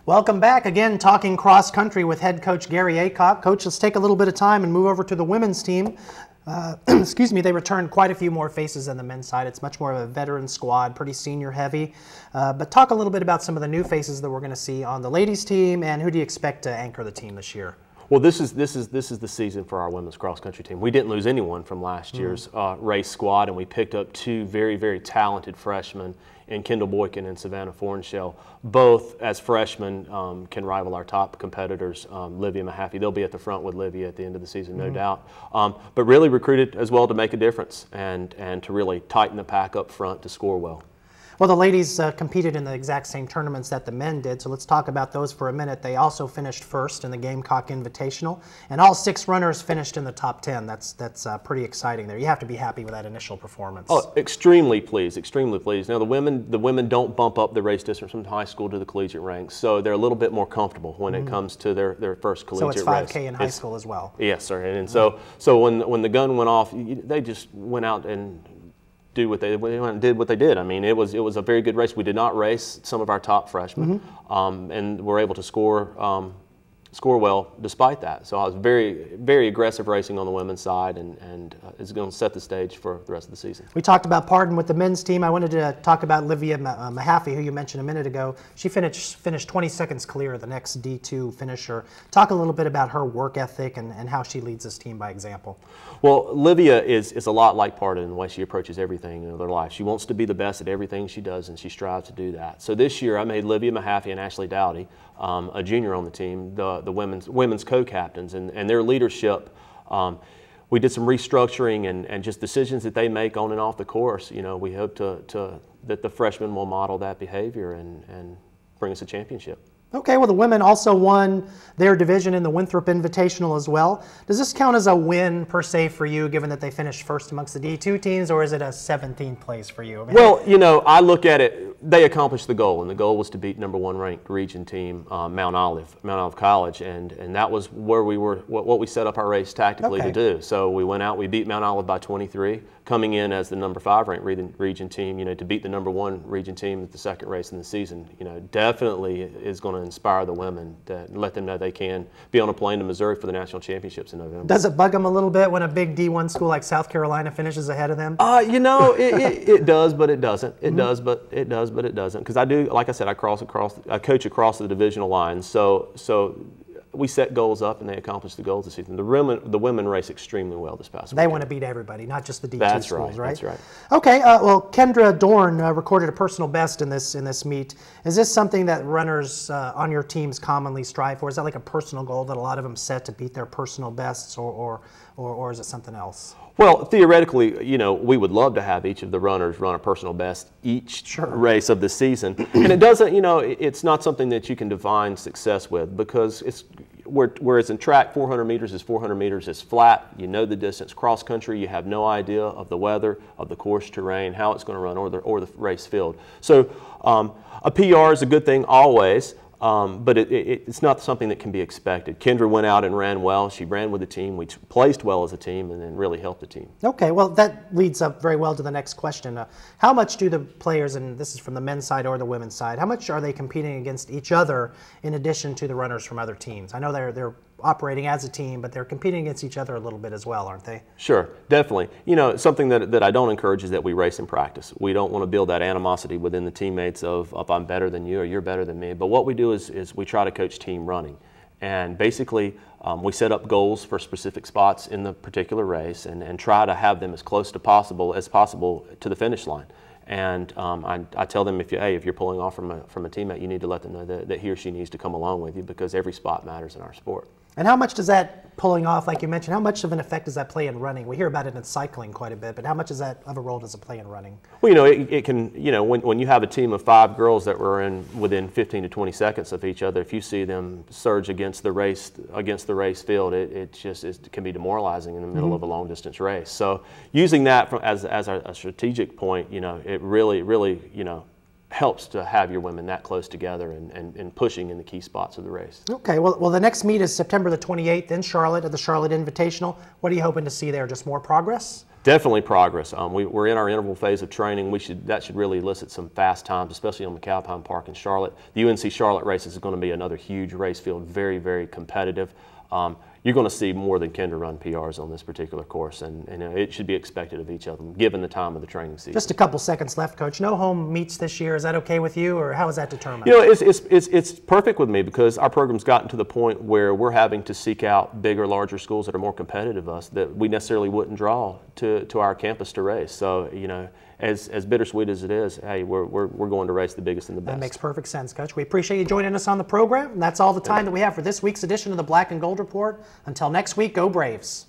Welcome back again, talking cross country with head coach Gary Aycock. Coach, let's take a little bit of time and move over to the women's team. Excuse me, they returned quite a few more faces than the men's side. It's much more of a veteran squad, pretty senior heavy. But talk a little bit about some of the new faces that we're going to see on the ladies team, and who do you expect to anchor the team this year? Well, this is the season for our women's cross country team. We didn't lose anyone from last year's race squad, and we picked up two very, very talented freshmen in Kendall Boykin and Savannah Fornshell. Both, as freshmen, can rival our top competitors, Libya Mahaffey. They'll be at the front with Libya at the end of the season, no doubt. But really recruited as well to make a difference and to really tighten the pack up front to score well. Well, the ladies competed in the exact same tournaments that the men did, so let's talk about those for a minute. They also finished first in the Gamecock Invitational, and all 6 runners finished in the top 10. That's pretty exciting there. You have to be happy with that initial performance. Oh, extremely pleased, extremely pleased. Now, the women don't bump up the race distance from high school to the collegiate ranks, so they're a little bit more comfortable when it comes to their first collegiate race. So it's 5K in high school as well. Yes, sir. And so when the gun went off, they just went out and did what they did. I mean, it was a very good race. We did not race some of our top freshmen, and were able to score well despite that. So I was very, very aggressive racing on the women's side, and it's going to set the stage for the rest of the season. We talked about Pardon with the men's team. I wanted to talk about Libya Mahaffey, who you mentioned a minute ago. She finished 20 seconds clear of the next D2 finisher. Talk a little bit about her work ethic and how she leads this team by example. Well, Libya is a lot like Pardon in the way she approaches everything in her life. She wants to be the best at everything she does, and she strives to do that. So this year I made Libya Mahaffey and Ashley Dowdy, a junior on the team, the women's co-captains, and their leadership. We did some restructuring and just decisions that they make on and off the course. You know, we hope that the freshmen will model that behavior and bring us a championship. Okay, well, the women also won their division in the Winthrop Invitational as well. Does this count as a win, per se, for you, given that they finished first amongst the D2 teams, or is it a 17th place for you? I mean, well, you know, I look at it, they accomplished the goal, and the goal was to beat #1 ranked region team, Mount Olive College, and that was where we were, what we set up our race tactically to do. So we went out, we beat Mount Olive by 23, coming in as the #5 ranked region team. You know, to beat the #1 region team at the second race in the season, you know, definitely is going to inspire the women, to let them know they can be on a plane to Missouri for the national championships in November. Does it bug them a little bit when a big D1 school like South Carolina finishes ahead of them? You know, it does, but it doesn't. It does, but it does, but it doesn't. Because I do, like I said, I coach across the divisional lines. So we set goals up, and they accomplish the goals this season. The women race extremely well this past weekend. They want to beat everybody, not just the D2 schools, right? That's right. Okay, well, Kendra Dorn recorded a personal best in this meet. Is this something that runners on your teams commonly strive for? Is that like a personal goal that a lot of them set to beat their personal bests, or is it something else? Well, theoretically, you know, we would love to have each of the runners run a personal best each race of the season. And it doesn't, you know, it's not something that you can define success with, because it's, whereas in track 400 meters is 400 meters is flat. You know the distance. Cross country, you have no idea of the weather, of the course terrain, how it's going to run, or the race field. So a PR is a good thing always. But it's not something that can be expected. Kendra went out and ran well. She ran with the team. We placed well as a team, and then really helped the team. Okay, well, that leads up very well to the next question. How much do the players, and this is from the men's side or the women's side, how much are they competing against each other in addition to the runners from other teams? I know they're operating as a team, but they're competing against each other a little bit as well, aren't they? Sure, definitely. You know, something that I don't encourage is that we race in practice. We don't want to build that animosity within the teammates of I'm better than you or you're better than me. But what we do is we try to coach team running. And basically, we set up goals for specific spots in the particular race and try to have them as close to possible to the finish line. And I tell them, if you're pulling off from a teammate, you need to let them know that he or she needs to come along with you, because every spot matters in our sport. And how much does that pulling off, like you mentioned, how much of an effect does that play in running? We hear about it in cycling quite a bit, but how much of a role does it play in running? Well, you know, it can, you know, when you have a team of 5 girls that were within 15 to 20 seconds of each other, if you see them surge against the race field, it can be demoralizing in the middle of a long distance race. So using that as a strategic point, you know, it really, you know, helps to have your women that close together and pushing in the key spots of the race. Okay, well the next meet is September the 28th in Charlotte at the Charlotte Invitational. What are you hoping to see there? Just more progress? Definitely progress. We're in our interval phase of training. That should really elicit some fast times, especially on McAlpine Park in Charlotte. The UNC Charlotte race is going to be another huge race field, very, very competitive. You're going to see more than Kendra run PRs on this particular course, and it should be expected of each of them, given the time of the training season. Just a couple seconds left, Coach. No home meets this year. Is that okay with you, or how is that determined? You know, it's perfect with me because our program's gotten to the point where we're having to seek out bigger, larger schools that are more competitive than us that we necessarily wouldn't draw to our campus to race. So, you know, as bittersweet as it is, hey, we're going to race the biggest and the best. That makes perfect sense, Coach. We appreciate you joining us on the program. And that's all the time that we have for this week's edition of the Black and Gold Report. Until next week, go Braves.